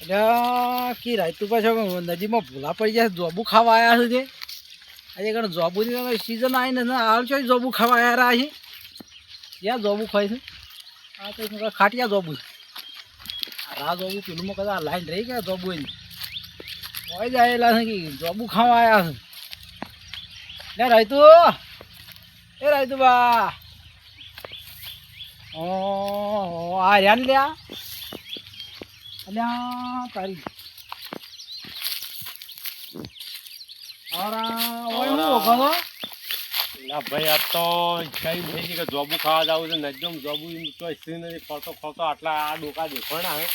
એટલે કી રાયતું પાછો નદીમાં ભૂલા પડી જાય જોબુ ખાવા આવ્યા છે આજે કારણ જોબુની સિઝન આવી ને હાલ છે જોબુ ખાવા આવ્યા છે ક્યાં જોબુ ખાય છે આ તો ખાટિયા જોબુ છે રા જોબુ પેલુંમાં કદાચ લાઈન રહી ગયા જોબુ એની હોય જાયેલા છે કે જોબુ ખાવા આવ્યા છે લે રાયતું એ રાયતું બા ઓ આ યાન લ્યા અલ્યા તારી ભાઈ આ તો કઈ નહીં કે જોબુ ખાવા જવું છે નજમ જોબુ તો નથી ફરતો ફરતો આટલા આ ડોકા દેખાણા હે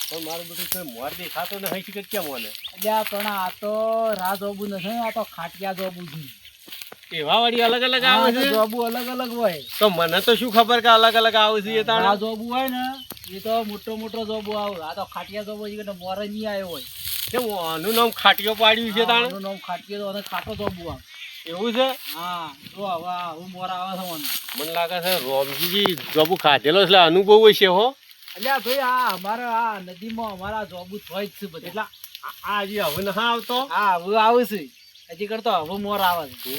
પણ મારું બધું છે મોર દેખાતો ને હઈ શીખે કેમ મને અલ્યા પણ આ તો રા જોબુ નથી આ તો ખાટિયા જોબુ છે એવા વળી અલગ અલગ આવે છે જોબુ અલગ અલગ હોય તો મને તો શું ખબર કે અલગ અલગ આવે છે એ તાણા આ જોબુ હોય ને એ તો મોટો મોટો જોબુ આવે આ તો ખાટિયા જોબુ છે કે મોર નહીં આવ્યો હોય કેમ આનું નામ ખાટિયો પાડ્યું છે તાણે આનું નામ ખાટિયો અને ખાટો જોબુ આવે એવું છે હા જો હવે હું મોર આવે છે મને લાગે છે રોમજીજી જોબુ ખાધેલો એટલે અનુભવ છે હો અલ્યા ભાઈ આ અમારા આ નદીમાં અમારા જોબુ હોય જ છે બધા એટલે આ હજી હવે ના આવતો હા હવે આવે છે હજી કરતો હવે મોર આવે છે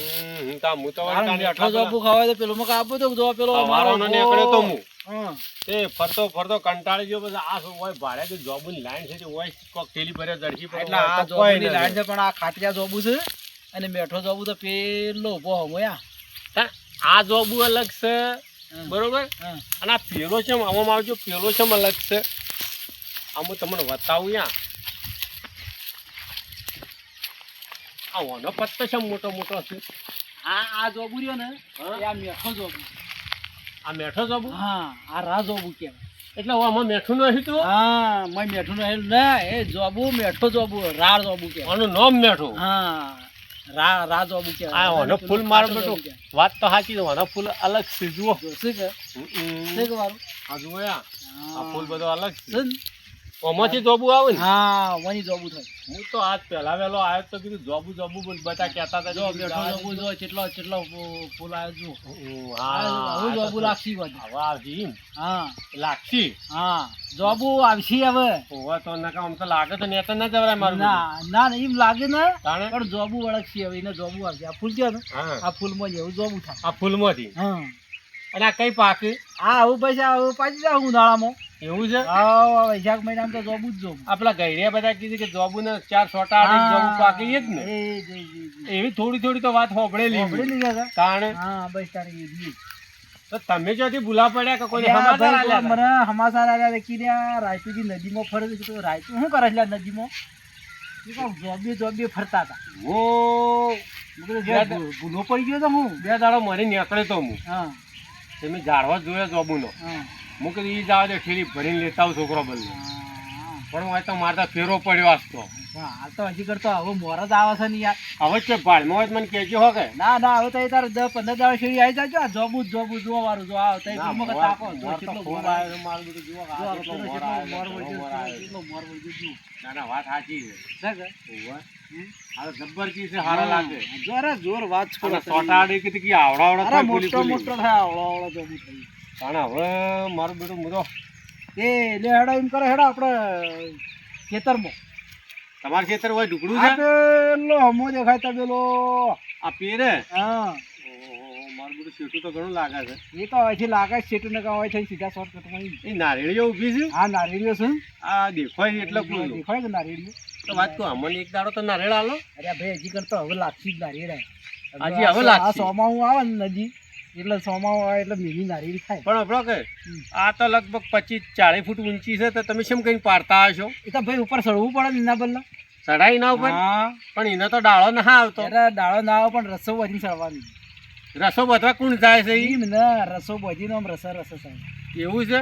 હું તો મેઠો જોબુ ખાવાય તો પેલું મકા આપું તો જો પેલો મારો નીકળ્યો તો હું હા તે ફરતો ફરતો કંટાળી ગયો પછી આ હોય ભાડે તો જોબુની લાઈન છે હોય કોક થેલી ભરે ઝડકી પર એટલે આ જોબુની લાઈન છે પણ આ ખાટિયા જોબુ છે અને મેઠો જોબુ તો પેલો ઉભો હમોયા આ જોબુ અલગ છે બરોબર અને આ પેલો છે આમાં આવજો પેલો છે અલગ છે આમ તમને બતાવું યા આ ઓનો પત્તો છે મોટો મોટો છે આ જોબુ રહ્યો ને એ આ મેઠો જોબુ આ મેઠો જોબુ હા આ રા જોબુ કહેવાય એટલે આમાં મેઠું નહીં તું હા મેં મેઠું નહીં ના એ જોબુ મેઠો જોબુ રા જોબુ કહેવાય આનું નામ મેઠું હા રા જોબુ કહેવાય આ ઓનો ફૂલ મારો બેટો વાત તો સાચી છે ઓનો ફૂલ અલગ છે જુઓ શું કે વારું આ જુઓ આ ફૂલ બધો અલગ છે છે ઓમાંથી જોબુ આવે ને હા વની જોબુ થાય હું તો આજ પહેલા વહેલો આવ્યો તો કીધું જોબુ જોબુ બધા કહેતા હતા જો મેઠો જોબુ જો કેટલો ફૂલ આવ્યો જો હા હું જોબુ લાગશી બધું હવે આવજી હા લાગશી હા જોબુ આવશી હવે હોવા તો નકા આમ તો લાગે તો નેતા ના જવરાય મારું ના એમ લાગે ને તાણે પણ જોબુ વળગશી હવે એને જોબુ આવશે આ ફૂલ કયો ને હા આ ફૂલમાં જ એવું જોબુ થાય આ ફૂલમાંથી હા અને આ કઈ પાકે હા આવું પછી આવું પાછી જાવ ઉનાળામાં એવું છે હા વૈશાખ મહિનામાં તો જોબુ જ જોબુ આપલા ગઈડિયા બધા કીધું કે જોબુ ને 4 છોટા આડે જોબુ પાકે જ ને એવી થોડી થોડી તો વાત હોબળેલી તાણે હા બસ તારી એ તો તમે જોથી ભૂલા પડ્યા કે કોઈ મને સમાચાર આલ્યા સમાચાર આવ્યા કે રાયતુજી નદીમાં ફરે છે તો રાયતુ શું કરે છે નદીમાં જોબી ફરતા હતા ભૂલો પડી ગયો તો હું 2 દાડો મરી નીકળે તો હું હા તમે ઝાડવા જોયો જોબુનો હું કીધું ઈ જાવ દે ઠેલી ભરીને લેતા આવું છોકરો બદલે પણ હોય તો મારતા ફેરો પડ્યો આસતો હાલ તો હજી કરતો હવે મોર જ આવે છે ને યાર હવે છે ભાડમાં હોય તો મને કહેજો હો કે ના હવે તો એ તારે 10-15 દાડા શેરી આવી જાજો આ જોબુ જોવા વાળું જો આવ તો તાકો જો કેટલો મોર આવ્યો મારું બધું જોવા ના વાત સાચી છે આ જબ્બર કી છે હારા લાગે જોર વાત છોડો સોટાડી કે કી આવડા મોટો મોટો થાય આવડા જોબુ થઈ પણ હવે મારું બેટું મુદો એ લે હેડા એમ કરે હેડા આપણે ખેતરમાં તમાર ખેતર હોય ઢુકડું છે પેલો હમો દેખાય તા પેલો આ પેરે હા મારું બધું શેઠું તો ઘણું લાગે છે એ તો અહીંથી લાગે શેઠું ને કાં હોય થઈ સીધા શોર્ટકટમાં એ નારેળીઓ ઊભી છે હા નારેડીઓ છે આ દેખાય એટલે દેખાય કે નારેડીઓ તો વાત કહું અમને એક દાડો તો નારેળ આલો અરે ભાઈ હજી કરતો હવે લાગશે જ નારેડા હજી હવે લાગશે આ સોમાવું આવે ને નદી એટલે સોમાવું આવે એટલે મીની નારેડી થાય પણ આપણો કે આ તો લગભગ 25-40 ફૂટ ઊંચી છે તો તમે કેમ કઈ પાડતા હશો એ તો ભાઈ ઉપર ચડવું પડે ને એના બદલા ચડાઈ ના ઉપર હા પણ એનો તો ડાળો ના આવતો એટલે ડાળો ના આવે પણ રસો વધીને ચડવાની રસો બધવા કોણ જાય છે એમ ને રસો વધીને આમ રસો થાય એવું છે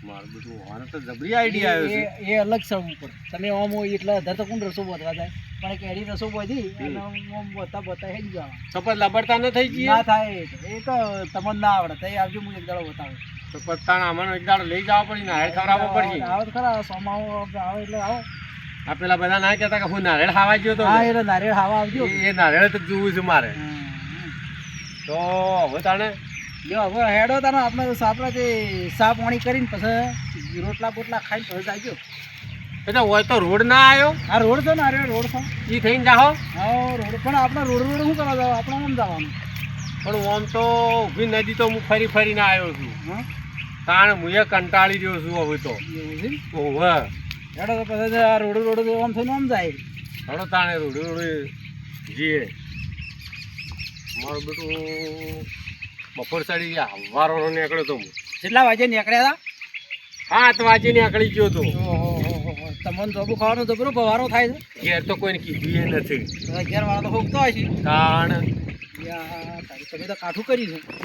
મારું બધું આનો તો જબરી આઈડિયા આવ્યો છે એ અલગ ચડવું પડે તમે આમ હોય એટલે અધર તો કોણ રસો વધવા જાય પણ કેરી રસો વધી અને આમ બતા હેડી જવા તો પછી લબડતા ન થઈ જઈએ ના થાય એ તો તમને ના આવડે તો આવજો હું એક દાડો બતાવું તો પત્તા આમાં એક દાડો લઈ જવા પડી નારેળ ખવડાવવો પડશે આવે ખરા સોમાવો આવે એટલે આવો આ પેલા બધા ના કહેતા કે હું નારેળ ખાવા ગયો તો હા એટલે નારિયેળ ખાવા આવજો એ નારેળ તો જોવું છે મારે તો હવે તાણે જો હવે હેડો તાને આપણે સાપડા તે સા પાણી કરીને પછી રોટલા બોટલા ખાઈને પછી આવજો એટલે હોય તો રોડ ના આવ્યો આ રોડ છે ને આ રોડ છે ઈ થઈને જાઓ હા રોડ પણ આપણે રોડ શું કરવા જવાનું આપણે આમ જવાનું પણ આમ તો ઊભી નદી તો હું ફરી ફરીને આવ્યો છું હા કારણ હું એ કંટાળી રહ્યો છું હવે તો એવું છે ઓવે હેડો તો પછી આ રોડ આમ થઈને આમ જાય હડો તાણે રોડે જીએ મારું બેટું બપોર સાડી વારો નીકળ્યો તો હું કેટલા વાગે નીકળ્યા 7 વાગે નીકળી ગયો તો હતા તમને જોબુ ખાવાનો જબરો ભવારો થાય છે ઘેર તો કોઈને કીધું એ નથી ઘેર વાળા તો હોગતો હોય છે કારણ તમે તો કાઠું કર્યું છે